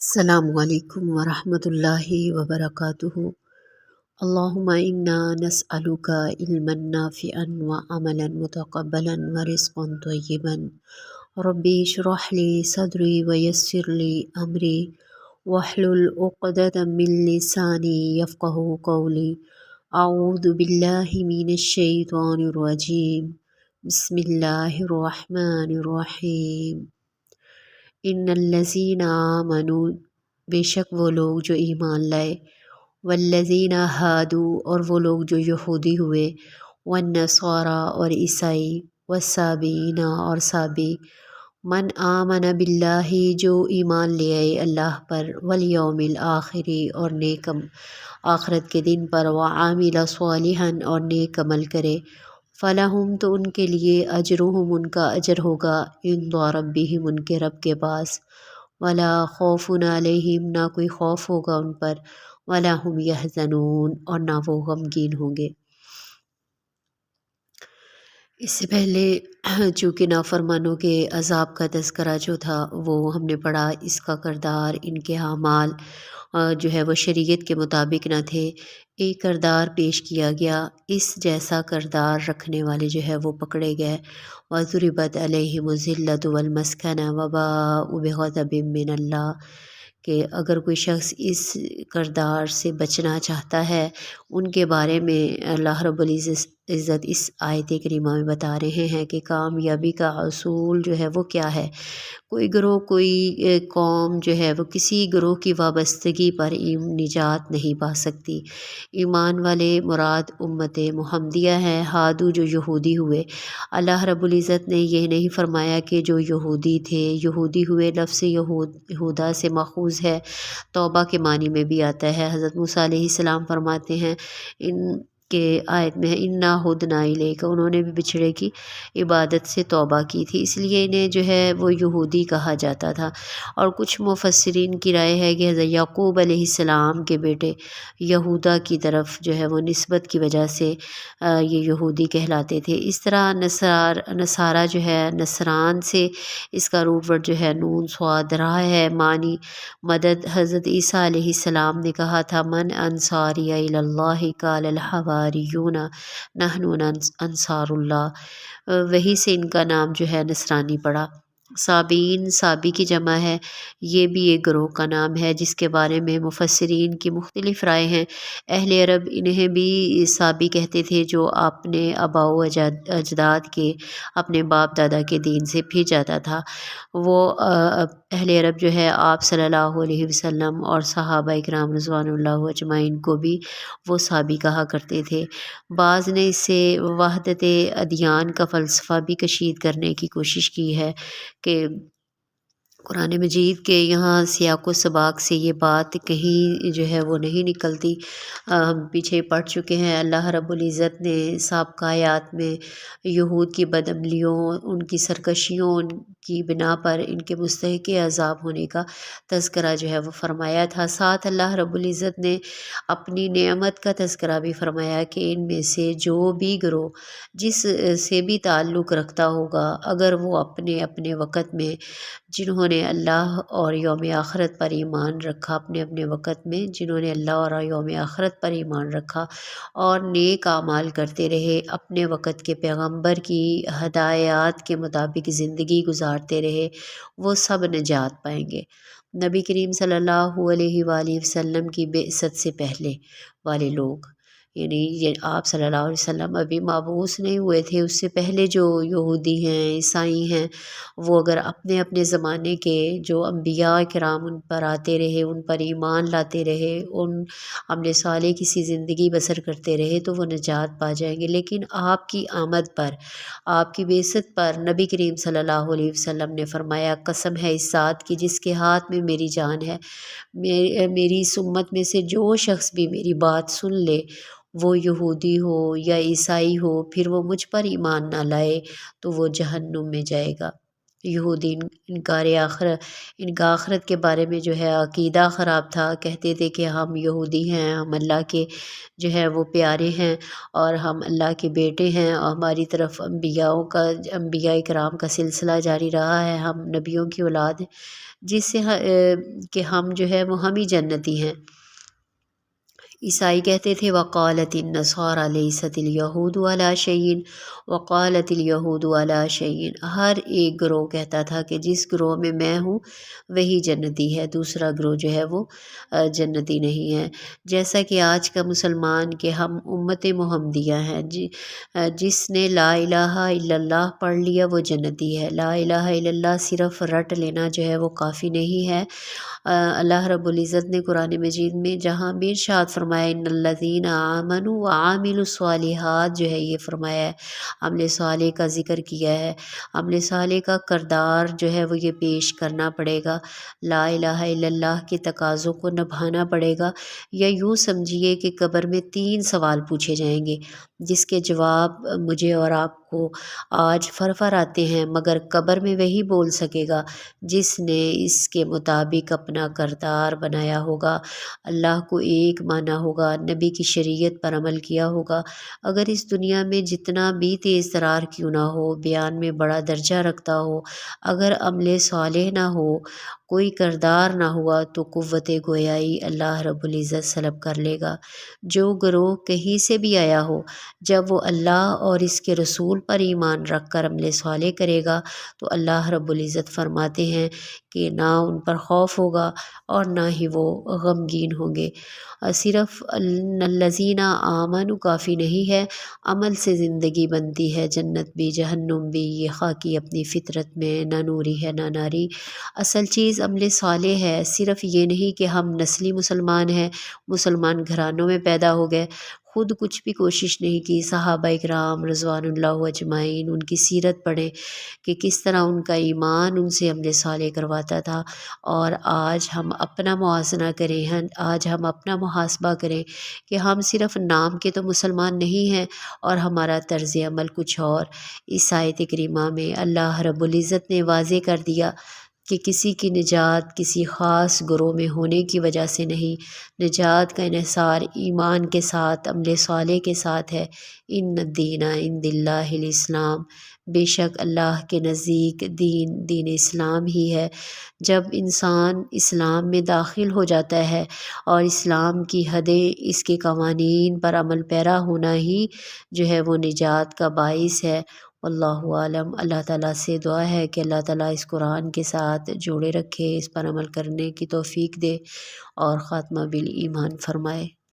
السلام علیکم ورحمۃ اللہ وبرکاتہ۔ اللہم انا نسألک علما نافعا وعملا متقبلا ورزقا طیبا۔ ربی اشرح لی صدری ویسر لی امری واحلل عقدۃ من لسانی یفقہوا قولی۔ اعوذ باللہ من الشیطان الرجیم، بسم اللہ الرحمن الرحیم۔ ان الذین آمنوا، بے شک وہ لوگ جو ایمان لائے، والذین ہادوا، اور وہ لوگ جو یہودی ہوئے، والنصارى، اور عیسائی، والسابئین، اور سابی، من آمن باللہ، جو ایمان لے آئے اللہ پر، والیوم الآخر، اور نیک آخرت کے دن پر، وعامل صالحا، اور نیک عمل کرے، فلہم، تو ان کے لیے، اجرہم، ان کا اجر ہوگا، عند ربہم، ان کے رب کے پاس، ولا خوف علیہم، نہ کوئی خوف ہوگا ان پر، ولا ہم یحزنون، اور نہ وہ غمگین ہوں گے۔ اس سے پہلے چونکہ نافرمانوں کے عذاب کا تذکرہ جو تھا وہ ہم نے پڑھا، اس کا کردار، ان کے اعمال جو ہے وہ شریعت کے مطابق نہ تھے، ایک کردار پیش کیا گیا، اس جیسا کردار رکھنے والے جو ہے وہ پکڑے گئے۔ وَضُرِبَتْ عَلَيْهِمُ الذِّلَّةُ وَالْمَسْكَنَةُ وَبَاءُوا بِغَضَبٍ مِّنَ اللَّهِ، کہ اگر کوئی شخص اس کردار سے بچنا چاہتا ہے، ان کے بارے میں اللہ رب العزت اس آیت کریمہ میں بتا رہے ہیں کہ کامیابی کا اصول جو ہے وہ کیا ہے۔ کوئی گروہ، کوئی قوم جو ہے وہ کسی گروہ کی وابستگی پر نجات نہیں پا سکتی۔ ایمان والے مراد امت محمدیہ ہے، ہادو جو یہودی ہوئے۔ اللہ رب العزت نے یہ نہیں فرمایا کہ جو یہودی تھے، یہودی ہوئے، لفظ یہودا سے ماخوذ ہے، توبہ کے معنی میں بھی آتا ہے۔ حضرت موسیٰ علیہ السلام فرماتے ہیں ان کے آیت میں، انا ہدنا الیک، انہوں نے بھی بچھڑے کی عبادت سے توبہ کی تھی، اس لیے انہیں جو ہے وہ یہودی کہا جاتا تھا۔ اور کچھ مفسرین کی رائے ہے کہ حضرت یعقوب علیہ السلام کے بیٹے یہودا کی طرف جو ہے وہ نسبت کی وجہ سے یہ یہودی کہلاتے تھے۔ اس طرح نصارہ جو ہے، نصران سے اس کا روٹ ورڈ جو ہے نون صاد رہا ہے، معنی مدد۔ حضرت عیسیٰ علیہ السلام نے کہا تھا، من انصاری الی اللہ، قال الحواریون نحن انصار اللہ، وہی سے ان کا نام جو ہے نصرانی پڑا۔ سابین، سابی کی جمع ہے، یہ بھی ایک گروہ کا نام ہے جس کے بارے میں مفسرین کی مختلف رائے ہیں۔ اہل عرب انہیں بھی سابی کہتے تھے، جو اپنے آباء و اجداد کے، اپنے باپ دادا کے دین سے پھر جاتا تھا۔ وہ اہل عرب جو ہے آپ صلی اللہ علیہ وسلم اور صحابہ اکرام رضوان اللہ اجمعین کو بھی وہ سابی کہا کرتے تھے۔ بعض نے اس سے وحدت ادیان کا فلسفہ بھی کشید کرنے کی کوشش کی ہے کہ قرآن مجید کے یہاں سیاق و سباق سے یہ بات کہیں جو ہے وہ نہیں نکلتی۔ ہم پیچھے پڑھ چکے ہیں، اللہ رب العزت نے سابقہ آیات میں یہود کی بدعملیوں، ان کی سرکشیوں کی بنا پر ان کے مستحق عذاب ہونے کا تذکرہ جو ہے وہ فرمایا تھا۔ ساتھ اللہ رب العزت نے اپنی نعمت کا تذکرہ بھی فرمایا کہ ان میں سے جو بھی گروہ جس سے بھی تعلق رکھتا ہوگا، اگر وہ اپنے اپنے وقت میں، جنہوں نے اللہ اور یوم آخرت پر ایمان رکھا، اپنے اپنے وقت میں جنہوں نے اللہ اور یوم آخرت پر ایمان رکھا اور نیک اعمال کرتے رہے، اپنے وقت کے پیغمبر کی ہدایات کے مطابق زندگی گزارتے رہے، وہ سب نجات پائیں گے۔ نبی کریم صلی اللہ علیہ وآلہ وسلم کی بعثت سے پہلے والے لوگ، یعنی یہ آپ صلی اللہ علیہ وسلم ابھی مبعوث نہیں ہوئے تھے، اس سے پہلے جو یہودی ہیں، عیسائی ہیں، وہ اگر اپنے اپنے زمانے کے جو انبیاء کرام ان پر آتے رہے، ان پر ایمان لاتے رہے، ان عمل صالح کسی زندگی بسر کرتے رہے تو وہ نجات پا جائیں گے۔ لیکن آپ کی آمد پر، آپ کی بعثت پر نبی کریم صلی اللہ علیہ وسلم نے فرمایا، قسم ہے اس ذات کی جس کے ہاتھ میں میری جان ہے، میری اس امت میں سے جو شخص بھی میری بات سن لے، وہ یہودی ہو یا عیسائی ہو، پھر وہ مجھ پر ایمان نہ لائے تو وہ جہنم میں جائے گا۔ یہودی ان کا آخرت کے بارے میں جو ہے عقیدہ خراب تھا، کہتے تھے کہ ہم یہودی ہیں، ہم اللہ کے جو ہے وہ پیارے ہیں اور ہم اللہ کے بیٹے ہیں، اور ہماری طرف انبیاء کرام کا سلسلہ جاری رہا ہے، ہم نبیوں کی اولاد ہیں، جس سے کہ ہم جو ہے وہ ہم ہی جنتی ہیں۔ عیسائی کہتے تھے وقالت النصارى لیست الیہود علی شیء وقالت الیہود علی شیء، ہر ایک گروہ کہتا تھا کہ جس گروہ میں میں ہوں وہی جنتی ہے، دوسرا گروہ جو ہے وہ جنتی نہیں ہے۔ جیسا کہ آج کا مسلمان کہ ہم امت محمدیہ ہیں، جس نے لا الہ الا اللہ پڑھ لیا وہ جنتی ہے۔ لا الہ الا اللہ صرف رٹ لینا جو ہے وہ کافی نہیں ہے۔ اللہ رب العزت نے قرآن مجید میں جہاں بھی ارشاد فرمایا ان الذین آمنوا وعملوا الصالحات جو ہے یہ فرمایا ہے، عمل صالح کا ذکر کیا ہے، عمل صالح کا کردار جو ہے وہ یہ پیش کرنا پڑے گا، لا الہ الا اللہ کے تقاضوں کو نبھانا پڑے گا، یا یوں سمجھیے کہ قبر میں 3 سوال پوچھے جائیں گے جس کے جواب مجھے اور آپ کو آج فر آتے ہیں، مگر قبر میں وہی بول سکے گا جس نے اس کے مطابق اپنا کردار بنایا ہوگا، اللہ کو ایک مانا ہوگا، نبی کی شریعت پر عمل کیا ہوگا۔ اگر اس دنیا میں جتنا بھی تیز ترار کیوں نہ ہو، بیان میں بڑا درجہ رکھتا ہو، اگر عمل صالح نہ ہو، کوئی کردار نہ ہوا تو قوت گویائی اللہ رب العزت سلب کر لے گا۔ جو گروہ کہیں سے بھی آیا ہو، جب وہ اللہ اور اس کے رسول پر ایمان رکھ کر عمل صالح کرے گا تو اللہ رب العزت فرماتے ہیں کہ نہ ان پر خوف ہوگا اور نہ ہی وہ غمگین ہوں گے۔ صرف الذین آمنوا کافی نہیں ہے، عمل سے زندگی بنتی ہے، جنت بھی جہنم بھی، یہ خاکی اپنی فطرت میں نہ نوری ہے نہ ناری۔ اصل چیز عمل صالح ہے، صرف یہ نہیں کہ ہم نسلی مسلمان ہیں، مسلمان گھرانوں میں پیدا ہو گئے، خود کچھ بھی کوشش نہیں کی۔ صحابہ اکرام رضوان اللہ اجمعین ان کی سیرت پڑھیں کہ کس طرح ان کا ایمان ان سے عمل صالح کرواتا تھا، اور آج ہم اپنا موازنہ کریں، آج ہم اپنا محاسبہ کریں کہ ہم صرف نام کے تو مسلمان نہیں ہیں اور ہمارا طرز عمل کچھ اور۔ اس آیت کریمہ میں اللہ رب العزت نے واضح کر دیا کہ کسی کی نجات کسی خاص گروہ میں ہونے کی وجہ سے نہیں، نجات کا انحصار ایمان کے ساتھ عمل صالح کے ساتھ ہے۔ ان الدین عند اللہ الاسلام، بے شک اللہ کے نزدیک دین اسلام ہی ہے۔ جب انسان اسلام میں داخل ہو جاتا ہے اور اسلام کی حدیں، اس کے قوانین پر عمل پیرا ہونا ہی جو ہے وہ نجات کا باعث ہے۔ واللہ عالم۔ اللہ تعالیٰ سے دعا ہے کہ اللہ تعالیٰ اس قرآن کے ساتھ جوڑے رکھے، اس پر عمل کرنے کی توفیق دے اور خاتمہ بالایمان فرمائے۔